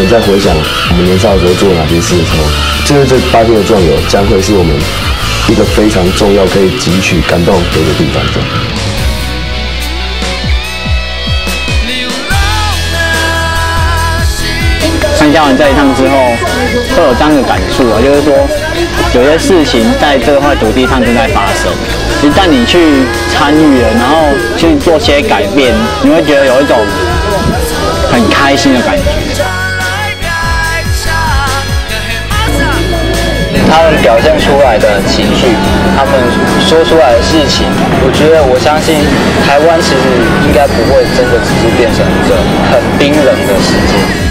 们在回想我们年少的时候做哪些事的时候，就是这8天的壮游将会是我们一个非常重要可以汲取感动的一个地方。参加完这一趟之后，会有这样的感触啊，就是说有些事情在这块土地上正在发生，一旦你去参与了，然后去做些改变，你会觉得有一种很开心的感觉。他们表现出来的情绪，他们说出来的事情，我相信台湾其实应该不会真的只是变成一个很冰冷的世界。